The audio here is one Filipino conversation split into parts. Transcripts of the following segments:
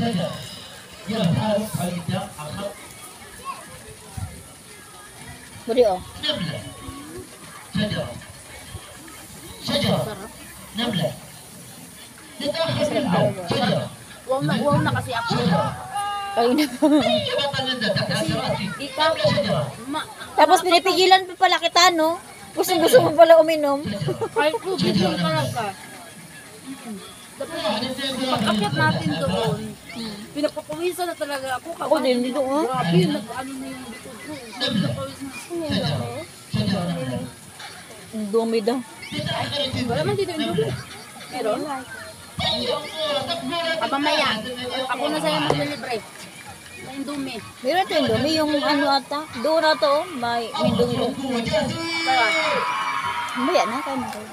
شجرة يظهر عند أخف Buri oh. نملة شجرة شجرة نملة تتأخر الأرض شجرة Wow na kasi ako. Kanina pa. أي بطل لدى تكاثرات Ikaw, نملة شجرة Tapos pinipigilan pa pala kita, no? Gusto mo pala uminom. kahit tubig yung talaga. Pag-akyat natin doon, pinapapawisan na talaga ako. Ako din dito, oh. Grabe, nag-ano na yung likod ko. Pinapapawisan ako. Ang dumi daw. Wala man dito yung dumi. Meron? Mamaya, ako na sa'yo maglilibre. Yung dumi. Meron ito yung dumi, yung ano ata. Doon na to, oh. May dumi doon. Kaya, Mamaya na, kayo na kayo.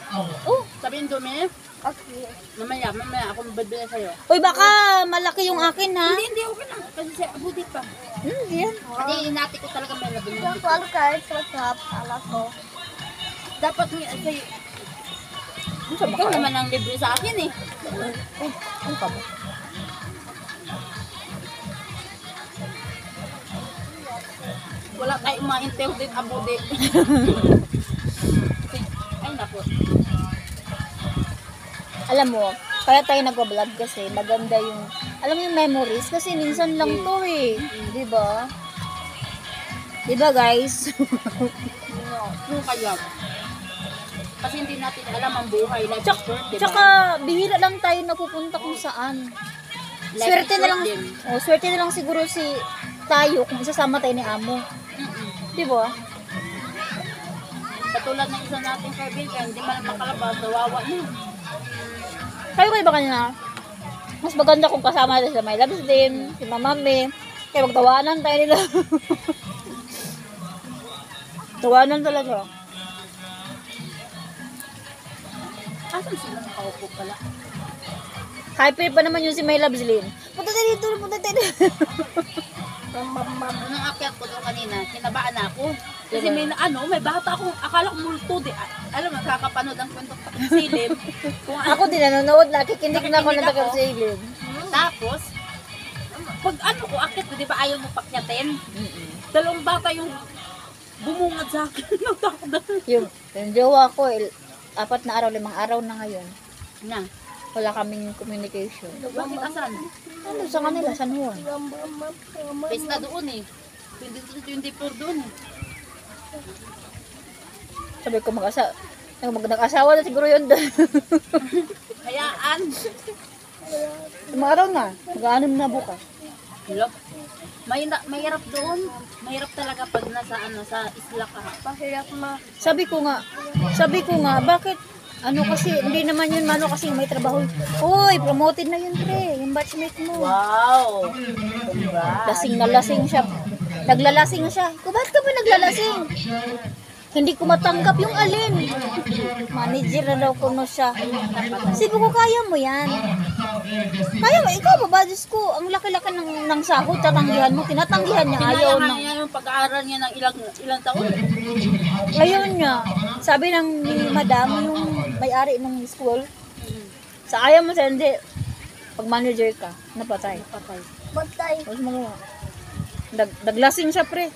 Oh, sabi yung dumi, okay. mamaya, ako mabibili sa'yo. Uy, baka malaki yung akin, ha? Hindi, okay lang. Kasi siya, abudit pa. Yan. Kasi inati ko talaga may labi na. Kalau kahit sa top, ala ko. Dapat nga, say, ikaw naman ang libre sa akin eh. Ano ka ba? Wala tayong ma-interview din abudit. Ay, naku. Alam mo, kaya tayo nagwa-vlog kasi maganda yung, alam mo yung memories kasi minsan lang to eh. Di ba? Di ba guys? Yung kaya. Kasi hindi natin alam ang buhay. Life is short, diba? Tsaka bihira lang tayo napupunta kung saan. Life Swerte is na short lang, din. swerte na lang siguro si tayo kung isasama tayo ni Amo. Di ba? Katulad ng isa nating kaibigan, hindi man makalabas, nawawa na. Sabi ko iba kanina, mas maganda kung kasama natin sa My Loves din, si Mamami, kaya magtawanan tayo nila. Tawanan talaga. Asan sila nakaupo pala? Hyper pa naman yung si My Loves Lin. Punta tayo dito, punta tayo dito. Nung akyat ko doon kanina, kinabaan ako. Kasi may may bata akong, akala ko multo di. Alam mo, nakakapanood ang kwento sa silid. Kung ano. Ako din nanonood, nakikinig na ako ng taga-silid. Tapos, pag ko, akyat ko, di ba ayaw mo pakyatin? Dalawang bata yung bumungad sa akin. Nagtakot na. Yung jowa ko, 4 na araw, 5 araw na ngayon. Na, Wala kaming communication. bakit asan? Ano sa kanila, San Juan? Pesta doon eh. 23-24 doon eh. Sabi ko nag-asawa na siguro yun doon. Hayaan. 5 araw na, mag-aanim na bukas. Hello? Mahirap doon. Mahirap talaga pag nasa isla ka. Pahirap Sabi ko nga, bakit? Ano kasi, hindi naman yun, kasi may trabaho. Uy, promoted na yun, pre, yung batchmate mo. Wow! Lasing na lasing siya. Naglalasing siya. Bakit ka ba naglalasing? Hindi ko matanggap yung alin. Manager na daw kuno siya. Sabi ko, kaya mo yan. Kaya mo, ikaw ba, Diyos ko, ang laki-laki ng sahod, tatanggihan mo, tinatanggihan niya, ayaw Pinaya ng... niya yung pag-aaral niya ng ilang taon. Ayun niya. Sabi ni madam, yung may-ari ng school, sa ayaw mo sa hindi, pag manager ka, napatay. Patay. Tapos naglasing siya, pre.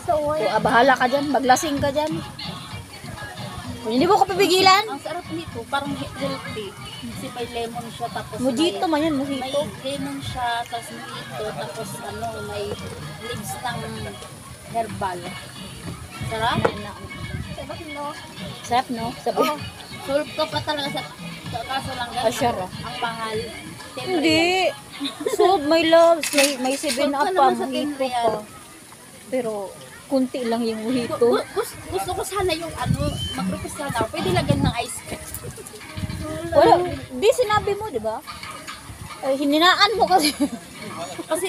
So, bahala ka dyan, maglasing ka dyan. Kung hindi mo ko papigilan, Ang sarap nito, parang healthy. Kasi may lemon siya, tapos mojito man yan, may mojito. lemon siya, tapos mojito, tapos may leaves ng herbal. Sarap? Sarap, no? Sabi, Solve ko pa talaga sa kaso lang ganun. Asyara. Ang mahal. Hindi. So, my loves, may 7 Solve up ka pa, naman sa mojito tinre pa. Pero, kunti lang yung mojito. Gusto ko sana yung mag-request sana ako. Pwede lagyan ng ice cream. Wala, di sinabi mo, di ba? Ay, hininaan mo kasi. Kasi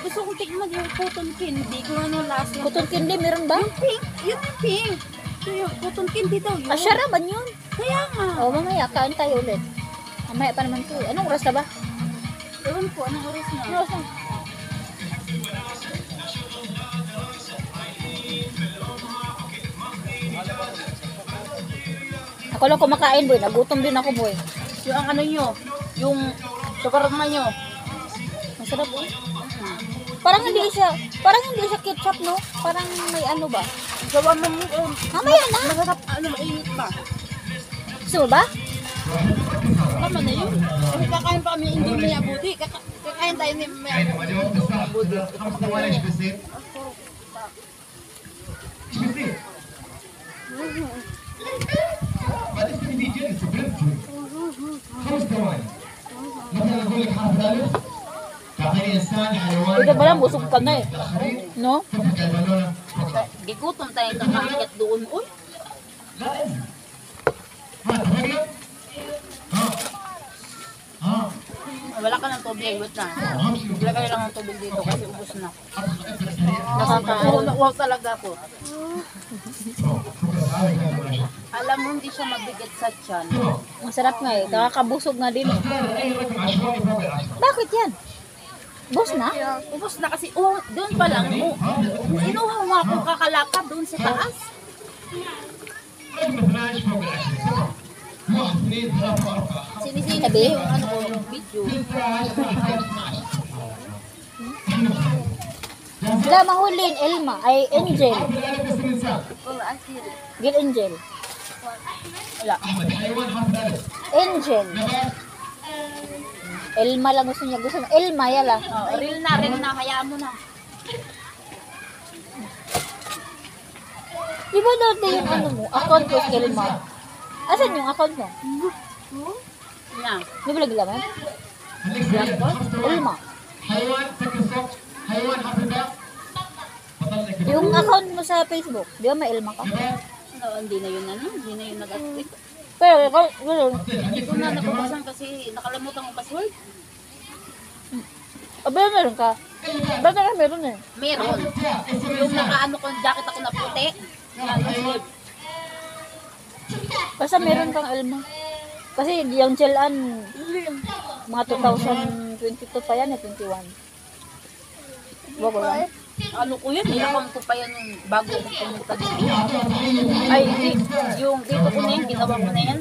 gusto ko tikman yung cotton candy. Kung ano last yung Cotton candy, meron ba? pink. Yun yung pink. Ito yung cotton candy daw yun. Asyara ba yun? Kaya nga. O, mamaya, kain tayo ulit. Mamaya pa naman to. Anong oras na ba? Ewan ko, anong oras na? Anong oras na? Ako lang kumakain, boy. Nagutom din ako, boy. Yung yung Sugar mayo. Masarap oh. Parang hindi siya ketchup, no? Parang may ano ba? Gawa mo mo. Mamaya na. Masarap, mainit pa. Gusto mo ba? Tama na yun. Kasi kakain pa kami ng Indomie Abudi. Kakain tayo ni Maya Abudi. Ito ba lang, busog ka na eh. No? Gigutom tayo kakakit doon. Uy, wala ka ng tubig. Wait na. Lagay lang ng tubig dito kasi ubos na. Nakakauwa talaga po. Alam mo, hindi siya mabigat sa tiyan. Masarap nga eh. Nakakabusog nga din eh. Bakit yan? Bus na? Ubos na kasi, doon pa lang. Inuha mo akong kakalakad doon sa taas. Sinisini yung yung video. Wala mahulin, Elma. Ay, Angel. Gil Angel. Wala. Angel. Elma lang gusto niya. Gusto niya. Elma, yala. Real na. Hayaan mo na. Di ba dati yung ano mo? Account ko, Elma. Asan yung account mo? Na. Di ba naglaman? Elma. Yung account mo sa Facebook, di ba may Elma ka? Hindi na yun Hindi na yun nag-active. Pero ikaw, gano'n. Hindi ko na nababasan kasi nakalimutan ko password. Aba, meron ka. Dati ka meron eh. Meron. Yung nakaano ko, jacket ako na puti. Basta meron kang Elma. Kasi yung Chelan, mga 2022 pa yan eh, 21. Wag ko lang. Ano ko yun, account ko pa yan yung bago ko pumunta dito. Ay, hindi. Yung dito ko na yan, ginawa ko na yan.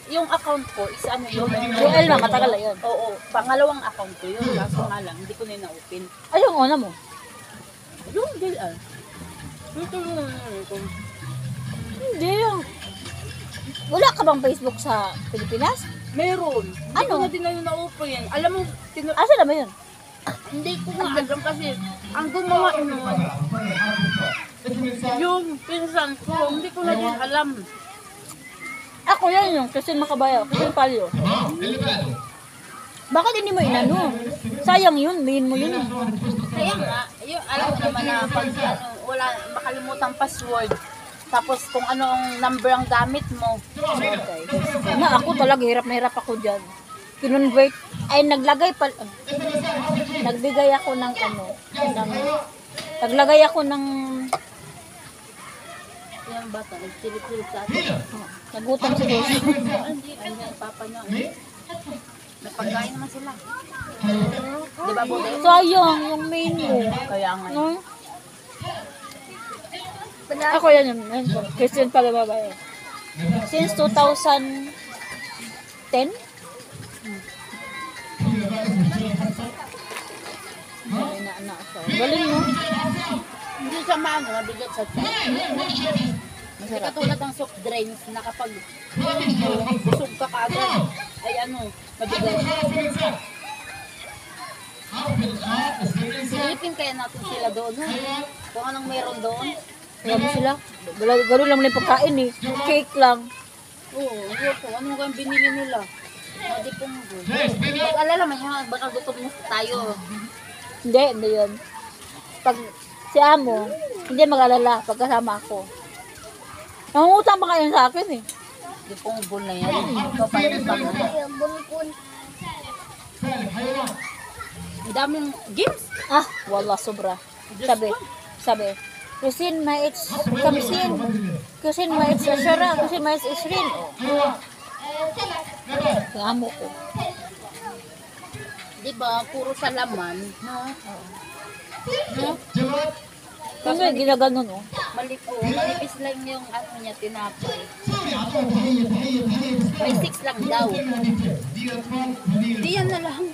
Yung account ko, is ano yun? Yung Elma, matagal na yun. Oo, pangalawang account ko yun. Kaso nga lang, hindi ko na na-open. Ay, yung una mo. Yung Jilan. Ito yung Hindi yung... Wala ka bang Facebook sa Pilipinas? meron. Hindi Ano? ko na din na yun na-open. Alam mo, Asa na ba yun? hindi ko nga alam kasi ang gumawa nun, yung pinsan ko, hindi ko na din alam. Ako yan yung Christine Macabaya, Christine Palio. Bakit hindi mo inano? Sayang yun, main mo yun. Kaya nga, yung, alam ko naman na pag wala, makalimutan password, tapos kung anong number ang gamit mo. Okay. Na ako talaga, hirap na hirap ako dyan. Kinonvert, ay naglagay pa, nagbigay ako ng naglagay ako ng, Yung bata, nagsilip-silip sa atin. nagutom si Diyos. Hindi, ang papa niya. May pagkain naman sila. Di ba, Bude? Sayang, yung main mo. Kaya nga. No? Ako yan yung Christian Palababay. Since 2010? Ay, na siya. Galing mo. Hindi siya maano, mabigat sa tiyan. Masarap. Katulad ng soft drinks na kapag busog ka kaagad, ay ano, mabigat. Silipin kaya natin sila doon, ha? Kung anong meron doon. Kaya mo sila. Gano'n lang yung pagkain eh. Cake lang. Oo, ayoko. Ano kang binili nila? Hindi pong good. Pag-alala man yan, baka gutom mo tayo. Hindi yun. Pag si Amo, hindi mag-alala pagkasama ako. Nangungutang pa kayo sa akin eh. Hindi pong bol na yan. Kapag-utang na. Ang daming games. Ah, wala sobra. Sabi, Kusin maits kamsin. Kusin maits asyara. Kusin maits isrin. Yung amo ko. Di ba, puro sa laman, no? No? Kasi ginaganon oh. Mali po, manipis lang yung ano niya, tinapay. May 6 lang daw. Di yan na lang.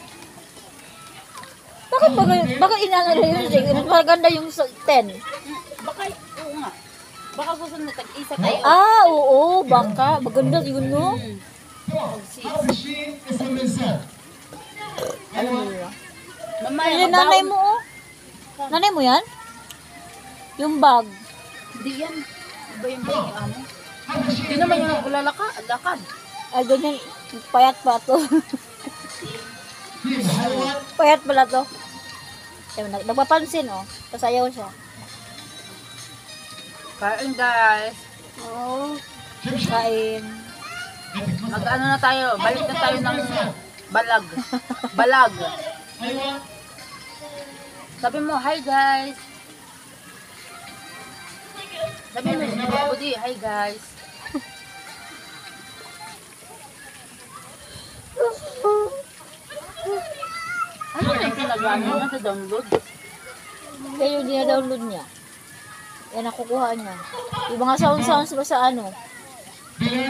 Bakit inano na yung 6? Mas maganda yung 10. Baka, oo nga. Baka gusto na tag-isa tayo. Ah, oo, baka. Maganda yun, no? Alam mo yun. Mamaya, Yung nanay mo, oh. Nanay mo yan? Yung bag. Hindi yan. Iba yung bag ni amo. Hindi naman yung lakad. Ay, ganyan. Payat pa to. Payat pala to. Nagpapansin, oh. Pasayaw siya. Kain guys. Oo. Kain. Mag-ano na tayo. Balik na tayo ng balag. Balag. Sabi mo, hi guys. Sabi mo, Budi, hi guys. Ano yung pinag-ano na sa download? Kaya yung dina-download niya. Yan nakukuha niya. Yung mga sounds ba sa ano?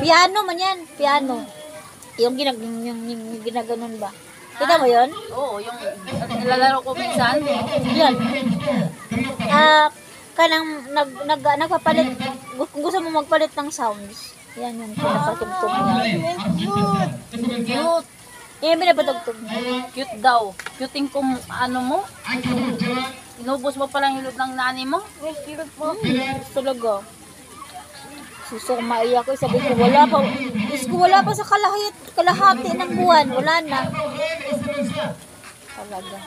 Piano man yan. Piano. Yung ginaganon ba? Kita mo yun? Oo, yung nilalaro ko minsan. Yan. Kanang nagpapalit. Kung gusto mo magpalit ng sounds. Yan yung pinapatugtog niya. Cute. Yan yung pinapatugtog niya. Cute daw. Cuting kung ano mo. Inubos mo palang yung loob ng nanay mo. Talaga. Gusto ko maiyak ko. Sabi ko, wala pa sa kalahati ng buwan. Wala na. Talaga.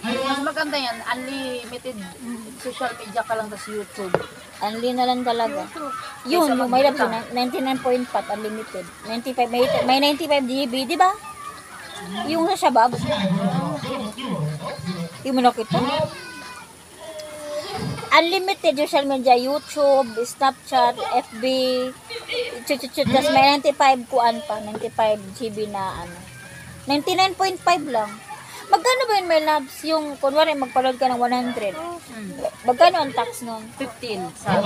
Mas maganda yan. Unlimited social media ka lang sa YouTube. Unli na lang talaga. Yun, yung may lapso, 99.4 unlimited. 95, may 95 GB, di ba? Yung sa Shabab. Yung mo nakita? Unlimited social media, YouTube, Snapchat, FB, tas may 95 kuan pa, 95 GB na ano. 99.5 lang. Magkano ba yun, my loves? Yung, kunwari, magpa-load ka ng 100. Magkano ang tax nun? 15 sa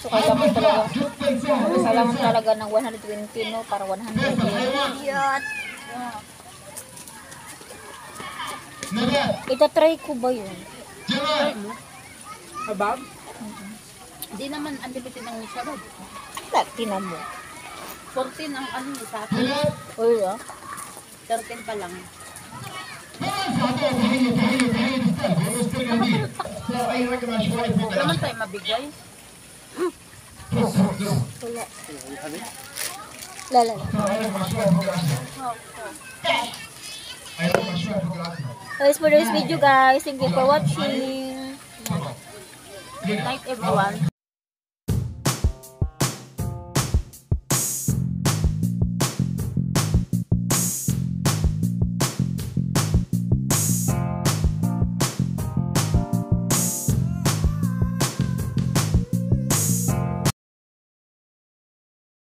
So, kailangan talaga ng 120, no? Para 100 yun. Itatry ko ba yun? Habab? Hindi naman unlimited ang Shabab. Tinan mo. 14 ang ano sa akin. Uy, ah. 13 pa lang. Wala naman tayo mabigay. Wala. Lala. Guys, for this video guys, thank you for watching. Good night everyone.